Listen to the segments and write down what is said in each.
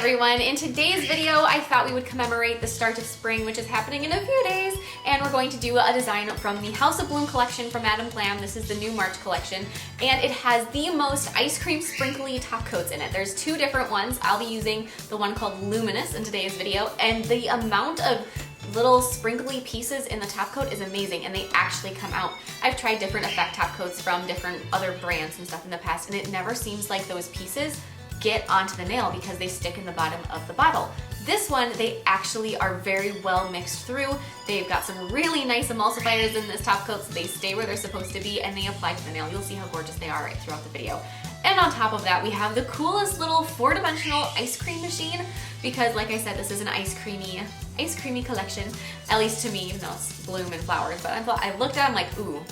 everyone. In today's video, I thought we would commemorate the start of spring, which is happening in a few days, and we're going to do a design from the House of Bloom collection from Madame Glam. This is the new March collection, and it has the most ice cream sprinkly top coats in it. There's two different ones. I'll be using the one called Luminous in today's video, and the amount of little sprinkly pieces in the top coat is amazing, and they actually come out. I've tried different effect top coats from different other brands and stuff in the past, and it never seems like those pieces get onto the nail because they stick in the bottom of the bottle. This one, they actually are very well mixed through. They've got some really nice emulsifiers in this top coat so they stay where they're supposed to be and they apply to the nail. You'll see how gorgeous they are right throughout the video. And on top of that, we have the coolest little four-dimensional ice cream machine because, like I said, this is an ice creamy collection, at least to me, even though it's bloom and flowers. But I looked at it, I'm like, ooh,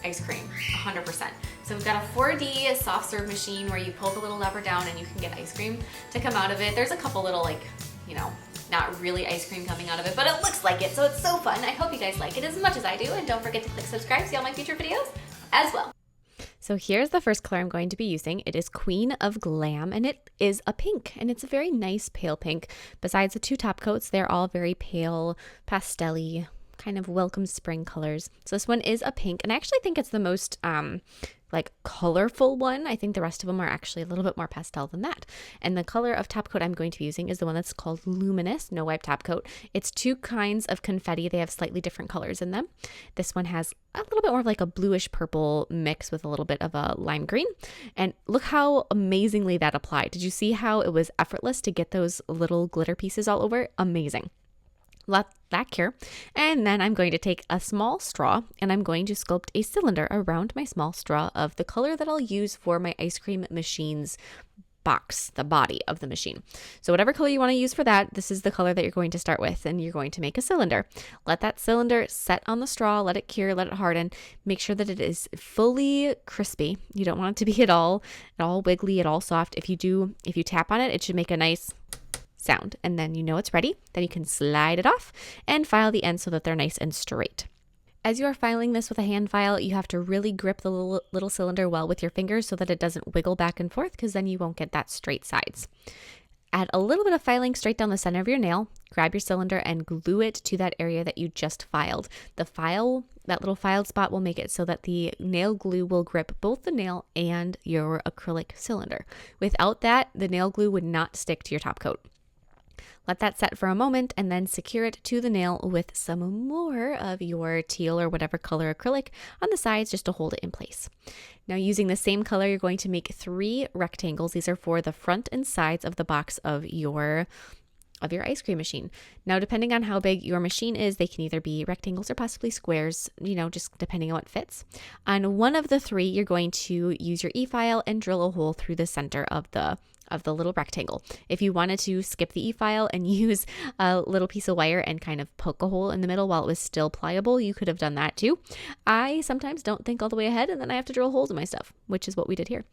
ice cream, 100%. So we've got a 4D soft serve machine where you pull the little lever down and you can get ice cream to come out of it. There's a couple little, like, you know, not really ice cream coming out of it, but it looks like it, so it's so fun. I hope you guys like it as much as I do, and don't forget to click subscribe to see all my future videos as well. So here's the first color I'm going to be using. It is Queen of Glam, and it is a pink, and it's a very nice pale pink. Besides the two top coats, they're all very pale, pastel-y, kind of welcome spring colors. So this one is a pink, and I actually think it's the most like colorful one. I think the rest of them are actually a little bit more pastel than that. And the color of top coat I'm going to be using is the one that's called Luminous, no wipe top coat. It's two kinds of confetti. They have slightly different colors in them. This one has a little bit more of like a bluish purple mix with a little bit of a lime green. And look how amazingly that applied. Did you see how it was effortless to get those little glitter pieces all over? Amazing. Let that cure. And then I'm going to take a small straw and I'm going to sculpt a cylinder around my small straw of the color that I'll use for my ice cream machine's box, the body of the machine. So whatever color you want to use for that, this is the color that you're going to start with, and you're going to make a cylinder. Let that cylinder set on the straw, let it cure, let it harden. Make sure that it is fully crispy. You don't want it to be at all wiggly, at all soft. If you tap on it, it should make a nice sound, and then you know it's ready. Then you can slide it off and file the ends so that they're nice and straight. As you are filing this with a hand file, you have to really grip the little cylinder well with your fingers so that it doesn't wiggle back and forth, because then you won't get that straight sides. Add a little bit of filing straight down the center of your nail, grab your cylinder and glue it to that area that you just filed. That little filed spot will make it so that the nail glue will grip both the nail and your acrylic cylinder. Without that, the nail glue would not stick to your top coat. Let that set for a moment and then secure it to the nail with some more of your teal or whatever color acrylic on the sides just to hold it in place. Now, using the same color, you're going to make 3 rectangles. These are for the front and sides of the box of your ice cream machine. Now, depending on how big your machine is, they can either be rectangles or possibly squares, just depending on what fits. On one of the 3, you're going to use your E-file and drill a hole through the center of the little rectangle. If you wanted to skip the E-file and use a little piece of wire and kind of poke a hole in the middle while it was still pliable, you could have done that too. I sometimes don't think all the way ahead, and then I have to drill holes in my stuff, which is what we did here.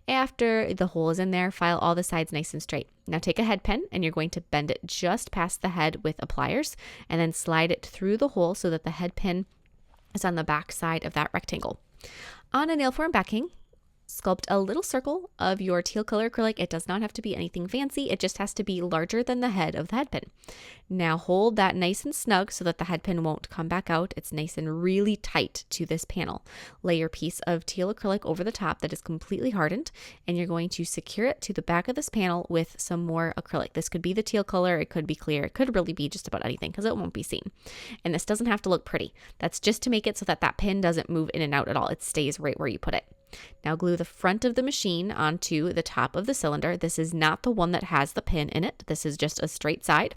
After the hole is in there, file all the sides nice and straight. Now take a head pen and you're going to bend it just past the head with a pliers and then slide it through the hole so that the head pin is on the back side of that rectangle. On a nail form backing, sculpt a little circle of your teal color acrylic. It does not have to be anything fancy. It just has to be larger than the head of the head pin. Now hold that nice and snug so that the head pin won't come back out. It's nice and really tight to this panel. Lay your piece of teal acrylic over the top that is completely hardened, and you're going to secure it to the back of this panel with some more acrylic. This could be the teal color. It could be clear. It could really be just about anything because it won't be seen. And this doesn't have to look pretty. That's just to make it so that that pin doesn't move in and out at all. It stays right where you put it. Now glue the front of the machine onto the top of the cylinder. This is not the one that has the pin in it. This is just a straight side.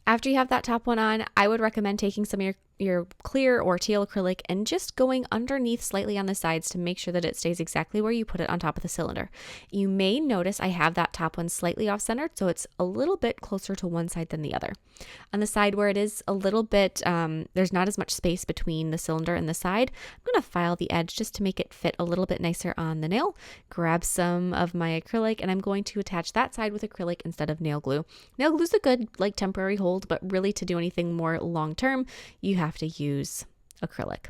After you have that top one on, I would recommend taking some of your clear or teal acrylic and just going underneath slightly on the sides to make sure that it stays exactly where you put it on top of the cylinder. You may notice I have that top one slightly off-centered, so it's a little bit closer to one side than the other. On the side where it is a little bit, there's not as much space between the cylinder and the side, I'm going to file the edge just to make it fit a little bit nicer on the nail. Grab some of my acrylic and I'm going to attach that side with acrylic instead of nail glue. Nail glue is a good temporary hold, but really to do anything more long-term, you have to use acrylic.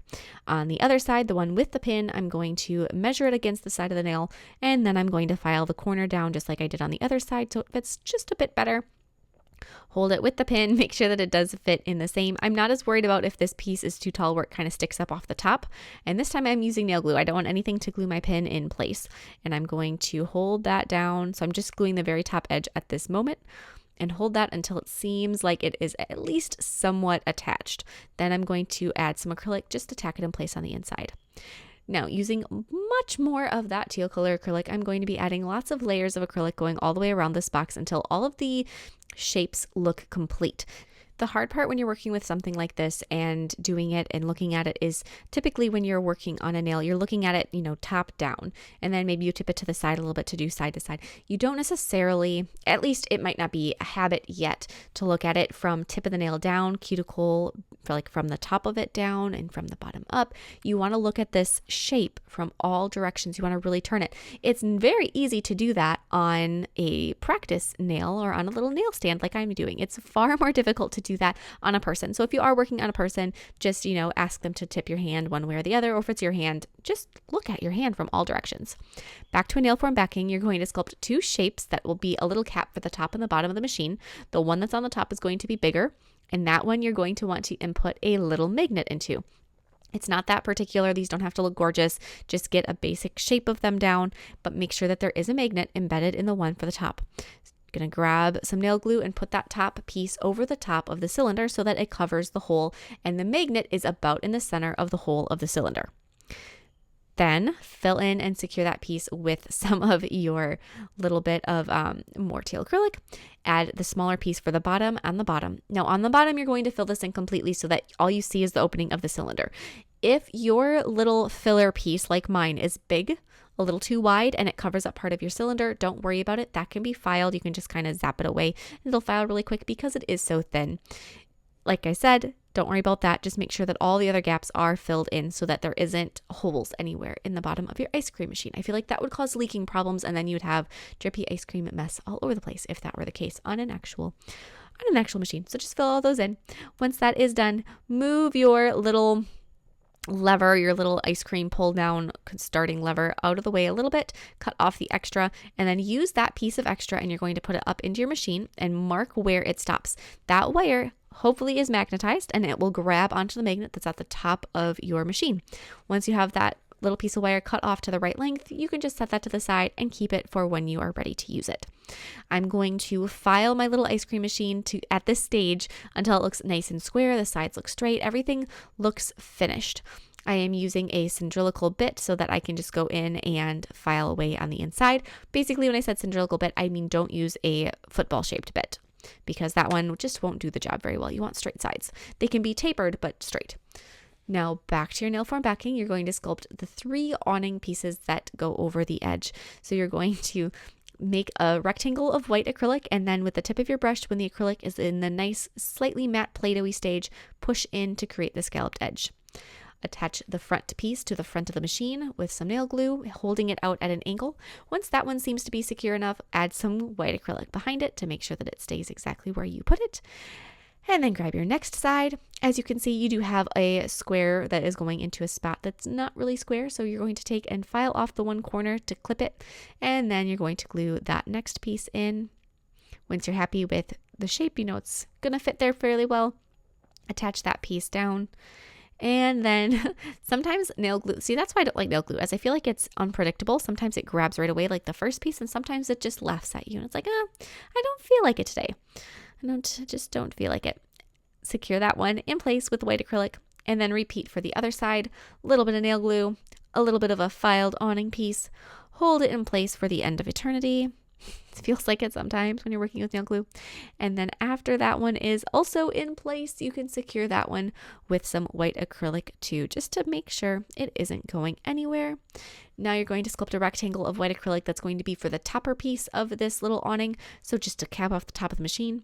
On the other side, the one with the pin, I'm going to measure it against the side of the nail, and then I'm going to file the corner down just like I did on the other side so it fits just a bit better. Hold it with the pin, make sure that it does fit in the same. I'm not as worried about if this piece is too tall where it kind of sticks up off the top. And this time I'm using nail glue. I don't want anything to glue my pin in place. And I'm going to hold that down. So I'm just gluing the very top edge at this moment and hold that until it seems like it is at least somewhat attached. Then I'm going to add some acrylic just to tack it in place on the inside. Now, using much more of that teal color acrylic, I'm going to be adding lots of layers of acrylic going all the way around this box until all of the shapes look complete. The hard part when you're working with something like this and doing it and looking at it is typically when you're working on a nail, you're looking at it, top down, and then maybe you tip it to the side a little bit to do side to side. You don't necessarily, at least it might not be a habit yet, to look at it from tip of the nail down, cuticle, from the top of it down and from the bottom up. You want to look at this shape from all directions. You want to really turn it. It's very easy to do that on a practice nail or on a little nail stand like I'm doing. It's far more difficult to do that on a person. So if you are working on a person, just, ask them to tip your hand one way or the other, or if it's your hand, just look at your hand from all directions. Back to a nail form backing, you're going to sculpt two shapes that will be a little cap for the top and the bottom of the machine. The one that's on the top is going to be bigger, and that one you're going to want to input a little magnet into. It's not that particular. These don't have to look gorgeous. Just get a basic shape of them down, but make sure that there is a magnet embedded in the one for the top. Going to grab some nail glue and put that top piece over the top of the cylinder so that it covers the hole, and the magnet is about in the center of the hole of the cylinder. Then fill in and secure that piece with some of your little bit of more teal acrylic. Add the smaller piece for the bottom and the bottom. Now on the bottom, you're going to fill this in completely so that all you see is the opening of the cylinder. If your little filler piece like mine is big, a little too wide, and it covers up part of your cylinder, don't worry about it. That can be filed. You can just kind of zap it away. It'll file really quick because it is so thin. Like I said, don't worry about that. Just make sure that all the other gaps are filled in so that there isn't holes anywhere in the bottom of your ice cream machine. I feel like that would cause leaking problems, and then you'd have drippy ice cream mess all over the place if that were the case on an actual machine. So just fill all those in. Once that is done, move your little lever, your little ice cream pull down starting lever out of the way a little bit, cut off the extra, and then use that piece of extra and you're going to put it up into your machine and mark where it stops. That wire hopefully is magnetized and it will grab onto the magnet that's at the top of your machine. Once you have that little piece of wire cut off to the right length, you can just set that to the side and keep it for when you are ready to use it. I'm going to file my little ice cream machine at this stage until it looks nice and square, the sides look straight, everything looks finished. I am using a cylindrical bit so that I can just go in and file away on the inside. Basically, when I said cylindrical bit, I mean don't use a football shaped bit because that one just won't do the job very well. You want straight sides. They can be tapered, but straight. Now back to your nail form backing, you're going to sculpt the 3 awning pieces that go over the edge. So you're going to make a rectangle of white acrylic, and then with the tip of your brush, when the acrylic is in the nice, slightly matte Play-Doh-y stage, push in to create the scalloped edge. Attach the front piece to the front of the machine with some nail glue, holding it out at an angle. Once that one seems to be secure enough, add some white acrylic behind it to make sure that it stays exactly where you put it. And then grab your next side. As you can see, you do have a square that is going into a spot that's not really square. So you're going to take and file off the one corner to clip it. And then you're going to glue that next piece in. Once you're happy with the shape, you know it's going to fit there fairly well. Attach that piece down. And then sometimes nail glue, see, that's why I don't like nail glue, as I feel like it's unpredictable. Sometimes it grabs right away like the first piece, and sometimes it just laughs at you. And it's like, I don't feel like it today. Just don't feel like it. Secure that one in place with white acrylic, and then repeat for the other side. A little bit of nail glue, a little bit of a filed awning piece. Hold it in place for the end of eternity. It feels like it sometimes when you're working with nail glue. And then after that one is also in place, you can secure that one with some white acrylic too, just to make sure it isn't going anywhere. Now you're going to sculpt a rectangle of white acrylic that's going to be for the topper piece of this little awning. So just to cap off the top of the machine.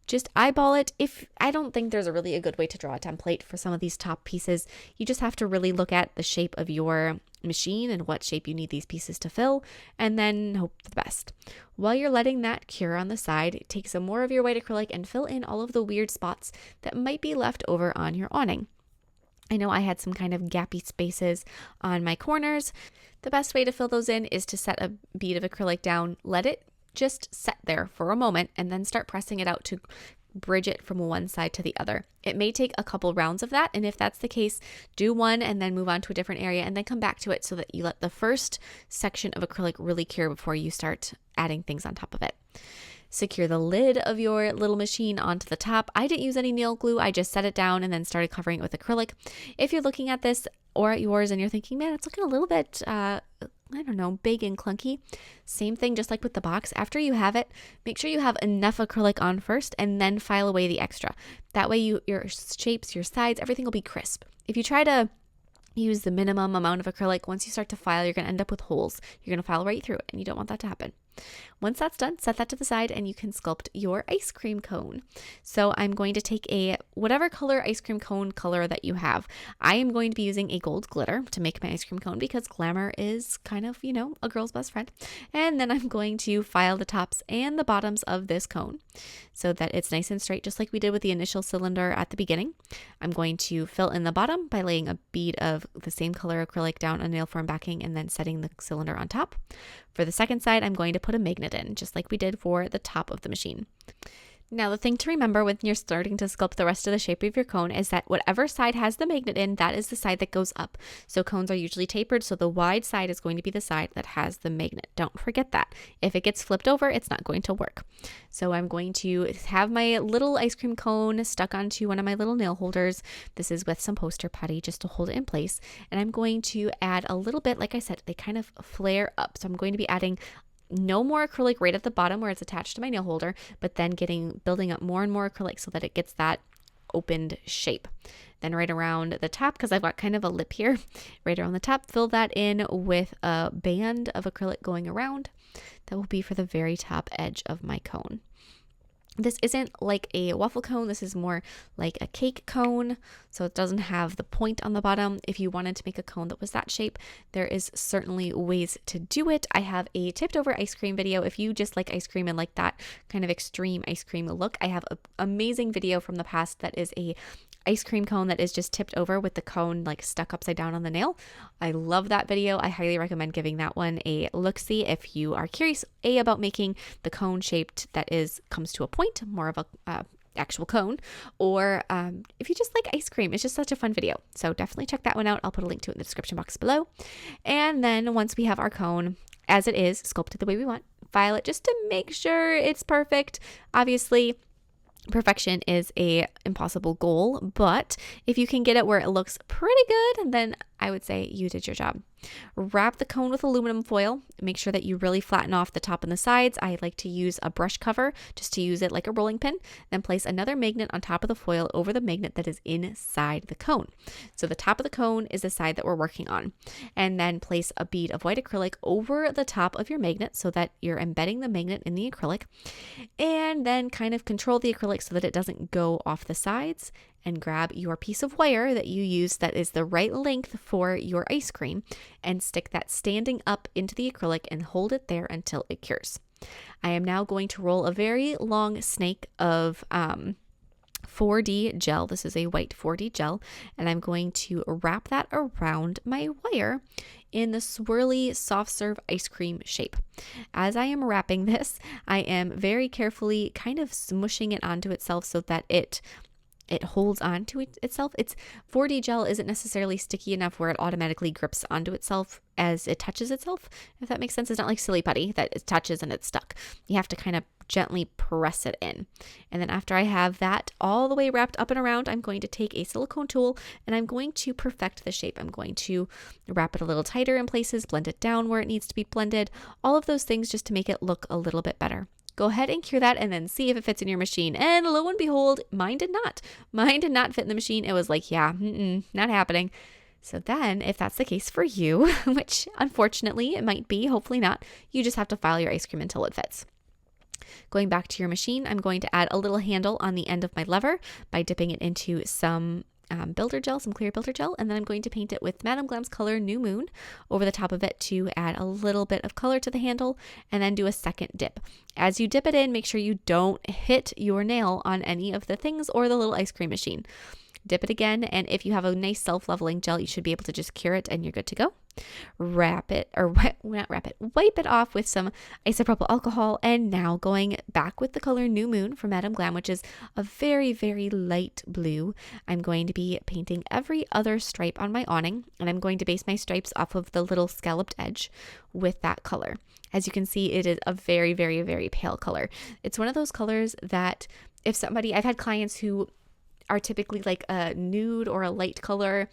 Just eyeball it. I don't think there's a good way to draw a template for some of these top pieces. You just have to really look at the shape of your machine and what shape you need these pieces to fill, and then hope for the best. While you're letting that cure on the side, take some more of your white acrylic and fill in all of the weird spots that might be left over on your awning. I know I had some kind of gappy spaces on my corners. The best way to fill those in is to set a bead of acrylic down, let it just set there for a moment, and then start pressing it out to bridge it from one side to the other. It may take a couple rounds of that, and if that's the case, do one and then move on to a different area and then come back to it so that you let the first section of acrylic really cure before you start adding things on top of it. Secure the lid of your little machine onto the top. I didn't use any nail glue. I just set it down and then started covering it with acrylic. If you're looking at this or at yours and you're thinking, man, it's looking a little bit, big and clunky. Same thing, just like with the box. After you have it, make sure you have enough acrylic on first and then file away the extra. That way your shapes, your sides, everything will be crisp. If you try to use the minimum amount of acrylic, once you start to file, you're going to end up with holes. You're going to file right through it, and you don't want that to happen. Once that's done, set that to the side and you can sculpt your ice cream cone. So I'm going to take whatever color ice cream cone color that you have. I am going to be using a gold glitter to make my ice cream cone because glamour is kind of, a girl's best friend. And then I'm going to file the tops and the bottoms of this cone so that it's nice and straight, just like we did with the initial cylinder at the beginning. I'm going to fill in the bottom by laying a bead of the same color acrylic down on nail form backing and then setting the cylinder on top. For the second side, I'm going to put a magnet in, just like we did for the top of the machine. Now, the thing to remember when you're starting to sculpt the rest of the shape of your cone is that whatever side has the magnet in, that is the side that goes up. So cones are usually tapered, so the wide side is going to be the side that has the magnet. Don't forget that. If it gets flipped over, it's not going to work. So I'm going to have my little ice cream cone stuck onto one of my little nail holders. This is with some poster putty just to hold it in place. And I'm going to add a little bit, like I said, they kind of flare up. So I'm going to be adding no more acrylic right at the bottom where it's attached to my nail holder, but then building up more and more acrylic so that it gets that opened shape. Then right around the top, because I've got kind of a lip here, right around the top, fill that in with a band of acrylic going around. That will be for the very top edge of my cone. This isn't like a waffle cone. This is more like a cake cone. So it doesn't have the point on the bottom. If you wanted to make a cone that was that shape, there is certainly ways to do it. I have a tipped over ice cream video. If you just like ice cream and like that kind of extreme ice cream look, I have an amazing video from the past that is a ice cream cone that is just tipped over with the cone like stuck upside down on the nail. I love that video. I highly recommend giving that one a look-see if you are curious about making the cone shaped that comes to a point, more of a actual cone, or if you just like ice cream. It's just such a fun video. So definitely check that one out. I'll put a link to it in the description box below. And then once we have our cone as it is, sculpted the way we want, file it just to make sure it's perfect. Obviously, perfection is a impossible goal, but if you can get it where it looks pretty good, then I would say you did your job. Wrap the cone with aluminum foil. Make sure that you really flatten off the top and the sides. I like to use a brush cover just to use it like a rolling pin. Then place another magnet on top of the foil over the magnet that is inside the cone. So the top of the cone is the side that we're working on. And then place a bead of white acrylic over the top of your magnet so that you're embedding the magnet in the acrylic. And then kind of control the acrylic so that it doesn't go off the sides, and grab your piece of wire that you use that is the right length for your ice cream and stick that standing up into the acrylic and hold it there until it cures. I am now going to roll a very long snake of 4D gel. This is a white 4D gel, and I'm going to wrap that around my wire in the swirly soft serve ice cream shape. As I am wrapping this, I am very carefully kind of smushing it onto itself so that it holds on to itself. It's 4D gel isn't necessarily sticky enough where it automatically grips onto itself as it touches itself. If that makes sense, it's not like silly putty that it touches and it's stuck. You have to kind of gently press it in. And then after I have that all the way wrapped up and around, I'm going to take a silicone tool and I'm going to perfect the shape. I'm going to wrap it a little tighter in places, blend it down where it needs to be blended, all of those things just to make it look a little bit better. Go ahead and cure that and then see if it fits in your machine. And lo and behold, mine did not. Mine did not fit in the machine. It was like, yeah, not happening. So then if that's the case for you, which unfortunately it might be, hopefully not, you just have to file your ice cream until it fits. Going back to your machine, I'm going to add a little handle on the end of my lever by dipping it into some builder gel, some clear builder gel, and then I'm going to paint it with Madame Glam's color New Moon over the top of it to add a little bit of color to the handle, and then do a second dip. As you dip it in, make sure you don't hit your nail on any of the things or the little ice cream machine. dip it again, and if you have a nice self-leveling gel, you should be able to just cure it and you're good to go. Wipe it off with some isopropyl alcohol, and now going back with the color New Moon from Madam Glam, which is a very, very light blue. I'm going to be painting every other stripe on my awning, and I'm going to base my stripes off of the little scalloped edge with that color. As you can see, it is a very, very, very pale color. It's one of those colors that if I've had clients who are typically like a nude or a light color.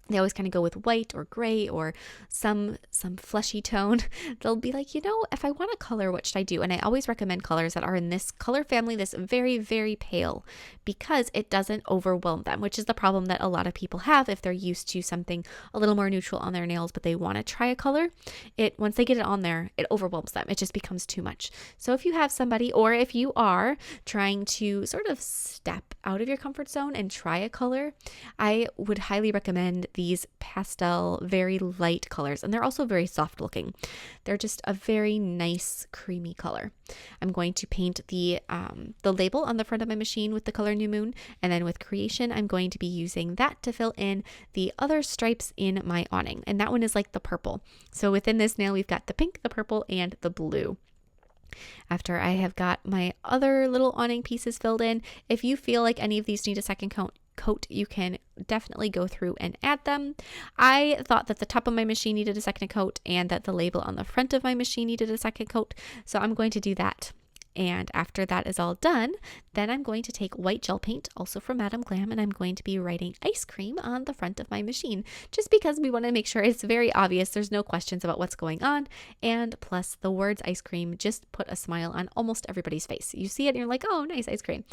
They always kind of go with white or gray or some fleshy tone. They'll be like, if I want a color, what should I do? And I always recommend colors that are in this color family, this very, very pale, because it doesn't overwhelm them, which is the problem that a lot of people have if they're used to something a little more neutral on their nails, but they want to try a color. Once they get it on there, it overwhelms them. It just becomes too much. So if you have somebody, or if you are trying to sort of step out of your comfort zone and try a color, I would highly recommend these pastel, very light colors, and they're also very soft looking. They're just a very nice creamy color. I'm going to paint the label on the front of my machine with the color New Moon, and then with Creation, I'm going to be using that to fill in the other stripes in my awning, and that one is like the purple. So within this nail, we've got the pink, the purple, and the blue. After I have got my other little awning pieces filled in, if you feel like any of these need a second coat, you can definitely go through and add them. I thought that the top of my machine needed a second coat and that the label on the front of my machine needed a second coat, so I'm going to do that. And after that is all done, then I'm going to take white gel paint, also from Madam Glam, and I'm going to be writing ice cream on the front of my machine, just because we want to make sure it's very obvious, there's no questions about what's going on, and plus the words ice cream just put a smile on almost everybody's face. You see it and you're like, oh, nice ice cream.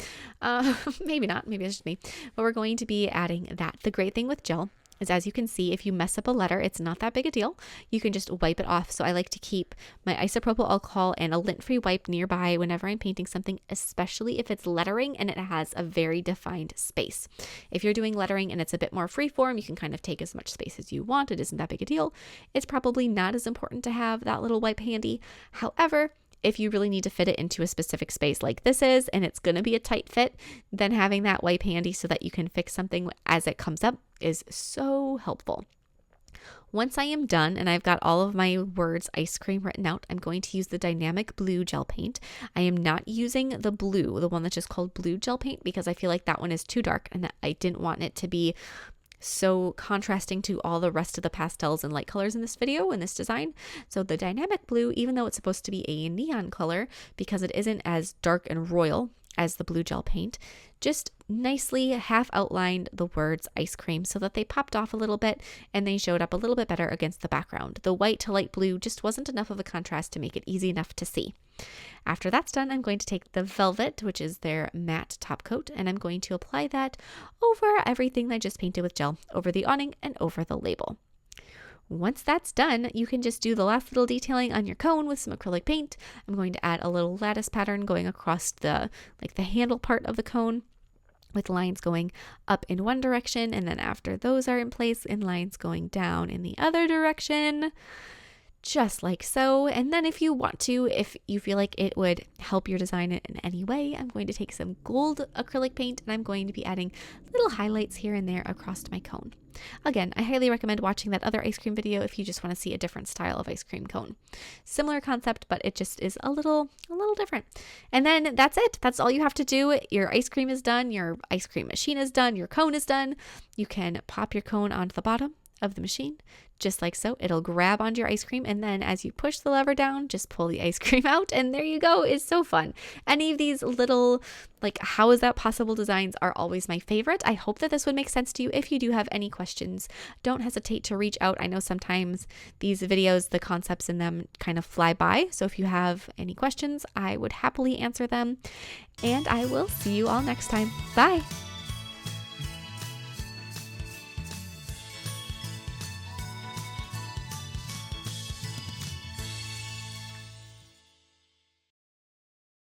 Maybe not, maybe it's just me, but we're going to be adding that. The great thing with gel is, as you can see, if you mess up a letter, it's not that big a deal. You can just wipe it off. So I like to keep my isopropyl alcohol and a lint-free wipe nearby whenever I'm painting something, especially if it's lettering and it has a very defined space. If you're doing lettering and it's a bit more freeform, you can kind of take as much space as you want. It isn't that big a deal. It's probably not as important to have that little wipe handy. However, if you really need to fit it into a specific space like this is, and it's going to be a tight fit, then having that wipe handy so that you can fix something as it comes up is so helpful. Once I am done and I've got all of my words ice cream written out, I'm going to use the dynamic blue gel paint. I am not using the blue, the one that's just called blue gel paint, because I feel like that one is too dark and that I didn't want it to be so contrasting to all the rest of the pastels and light colors in this video, in this design. So the dynamic blue, even though it's supposed to be a neon color, because it isn't as dark and royal as the blue gel paint, just nicely half outlined the words ice cream so that they popped off a little bit and they showed up a little bit better against the background. The white to light blue just wasn't enough of a contrast to make it easy enough to see. After that's done, I'm going to take the Velvet, which is their matte top coat, and I'm going to apply that over everything I just painted with gel, over the awning and over the label. Once that's done, you can just do the last little detailing on your cone with some acrylic paint. I'm going to add a little lattice pattern going across the handle part of the cone, with lines going up in one direction, and then after those are in place, in lines going down in the other direction, just like so. And then if you want to, if you feel like it would help your design in any way, I'm going to take some gold acrylic paint and I'm going to be adding little highlights here and there across my cone. Again, I highly recommend watching that other ice cream video if you just want to see a different style of ice cream cone. Similar concept, but it just is a little different. And then that's it. That's all you have to do. Your ice cream is done. Your ice cream machine is done. Your cone is done. You can pop your cone onto the bottom of the machine, just like so. It'll grab onto your ice cream, and then as you push the lever down, just pull the ice cream out, and there you go. It's so fun. Any of these little, how is that possible designs are always my favorite. I hope that this would make sense to you. If you do have any questions, don't hesitate to reach out. I know sometimes these videos, the concepts in them kind of fly by, so if you have any questions, I would happily answer them, and I will see you all next time. Bye!